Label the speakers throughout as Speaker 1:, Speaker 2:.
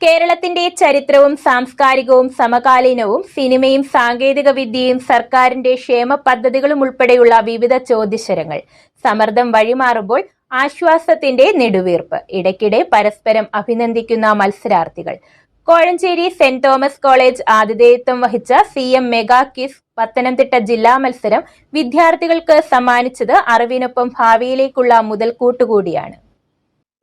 Speaker 1: കേരളത്തിന്റെ ചരിത്രവും സാംസ്കാരികവും സമകാലീനവും സിനിമയും സാങ്കേതിക വിദ്യയും സർക്കാരിന്റെ ക്ഷേമ പദ്ധതികളും ഉൾപ്പെടെയുള്ള വിവിധ ചോദ്യശരങ്ങൾ. സമ്മർദ്ദം വഴിമാറുമ്പോൾ ആശ്വാസത്തിന്റെ നെടുവീർപ്പ്. ഇടയ്ക്കിടെ പരസ്പരം അഭിനന്ദിക്കുന്ന മത്സരാർത്ഥികൾ. കോഴഞ്ചേരി സെന്റ് തോമസ് കോളേജ് ആതിഥേയത്വം വഹിച്ച CM മെഗാ ക്വിസ് പത്തനംതിട്ട ജില്ലാ മത്സരം വിദ്യാർത്ഥികൾക്ക് സമ്മാനിച്ചത് അറിവിനൊപ്പം ഭാവിയിലേക്കുള്ള മുതൽക്കൂട്ട് കൂടിയാണ്.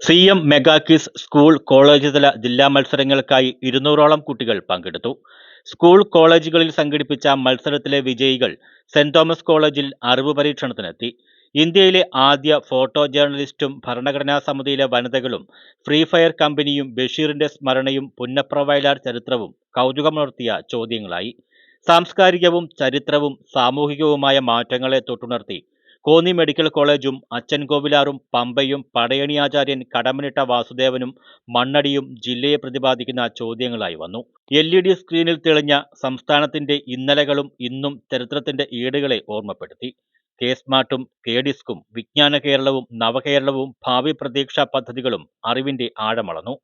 Speaker 2: CM mega quiz school college തല ജില്ലാ മത്സരങ്ങൾക്കായി 200ഓളം കുട്ടികൾ പങ്കെടുത്തു. സ്കൂൾ കോളേജുകളിൽ സംഘടിപ്പിച്ച മത്സരത്തിലെ വിജയികൾ സെന്റ് തോമസ് കോളേജിൽ അറിവ് പരീക്ഷണത്തിനെത്തി. ഇന്ത്യയിലെ ആദ്യ ഫോട്ടോ ജേർണലിസ്റ്റും ഭരണഘടനാ സമിതിയിലെ വനിതകളും ഫ്രീ ഫയർ കമ്പനിയും ബഷീറിന്റെ സ്മരണയും പുന്നപ്ര വയലാർ ചരിത്രവും കൗതുകമുണർത്തിയ ചോദ്യങ്ങളായി. സാംസ്കാരികവും ചരിത്രവും സാമൂഹികവുമായ മാറ്റങ്ങളെ തൊട്ടുണർത്തി കോന്നി മെഡിക്കൽ കോളേജും അച്ചൻകോവിലാറും പമ്പയും പടയണി ആചാര്യൻ കടമനിട്ട വാസുദേവനും മണ്ണടിയും ജില്ലയെ പ്രതിപാദിക്കുന്ന ചോദ്യങ്ങളായി വന്നു. LED സ്ക്രീനിൽ തെളിഞ്ഞ സംസ്ഥാനത്തിന്റെ ഇന്നലകളും ഇന്നും ചരിത്രത്തിന്റെ ഏടുകളെ ഓർമ്മപ്പെടുത്തി. K-സ്മാർട്ടും K-ഡിസ്കും വിജ്ഞാന കേരളവും നവകേരളവും ഭാവി പ്രതീക്ഷാ പദ്ധതികളും അറിവിന്റെ ആഴമളന്നു.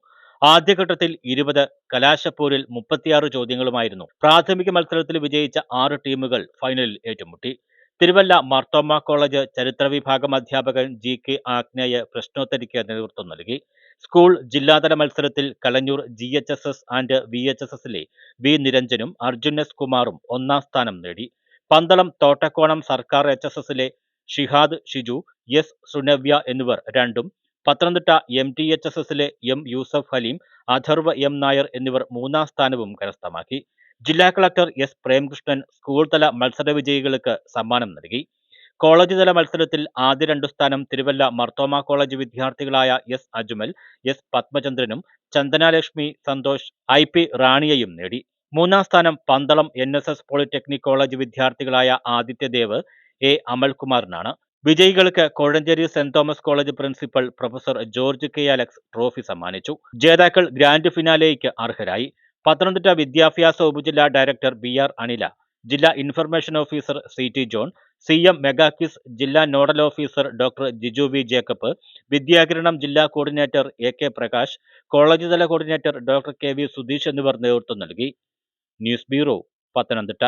Speaker 2: ആദ്യഘട്ടത്തിൽ 20, കലാശപ്പോരിൽ 36 ചോദ്യങ്ങളുമായിരുന്നു. പ്രാഥമിക മത്സരത്തിൽ വിജയിച്ച 6 ടീമുകൾ ഫൈനലിൽ ഏറ്റുമുട്ടി. തിരുവല്ല മാർത്തോമ കോളേജ് ചരിത്ര വിഭാഗം അധ്യാപകൻ GK ആഗ്നേയ പ്രശ്നോത്തരിക്ക് നേതൃത്വം നൽകി. സ്കൂൾ ജില്ലാതല മത്സരത്തിൽ കലഞ്ഞൂർ GHSS ആൻഡ് VHSSലെ B നിരഞ്ജനും അർജുൻ S കുമാറും 1ാം സ്ഥാനം നേടി. പന്തളം തോട്ടക്കോണം സർക്കാർ HSSലെ ഷിഹാദ് ഷിജു, S സുനവ്യ എന്നിവർ 2ഉം, പത്തനംതിട്ട MTHSSലെ M യൂസഫ് ഹലീം, അഥർവ M നായർ എന്നിവർ 3ാം സ്ഥാനവും കരസ്ഥമാക്കി. ജില്ലാ കളക്ടർ S പ്രേംകൃഷ്ണൻ സ്കൂൾ തല മത്സര വിജയികൾക്ക് സമ്മാനം നൽകി. കോളേജ് തല മത്സരത്തിൽ ആദ്യ 2 സ്ഥാനം തിരുവല്ല മർത്തോമ കോളേജ് വിദ്യാർത്ഥികളായ S അജ്മൽ, S പത്മചന്ദ്രനും ചന്ദനലക്ഷ്മി സന്തോഷ്, IP റാണിയയും നേടി. 3ാം സ്ഥാനം പന്തളം NSS പോളിടെക്നിക് കോളേജ് വിദ്യാർത്ഥികളായ ആദിത്യദേവ്, A അമൽകുമാറിനാണ്. വിജയികൾക്ക് Kozhencherry saint Thomas college principal professor George K Alex trophy സമ്മാനിച്ചു. ജേതാക്കൾ ഗ്രാൻഡ് ഫിനാലെയ്ക്ക് അർഹരായി. പത്തനംതിട്ട വിദ്യാഭ്യാസ ഉപജില്ലാ ഡയറക്ടർ BR അനില, ജില്ലാ information officer CT John, CM mega quiz ജില്ലാ nodal officer doctor Jiju V Jacob, Vidyakiranam ജില്ലാ കോർഡിനേറ്റർ AK പ്രകാശ്, കോളേജ് തല കോർഡിനേറ്റർ ഡോക്ടർ KV സുധീഷ് എന്നിവർ നേതൃത്വം നൽകി. News bureau, Pathanamthitta.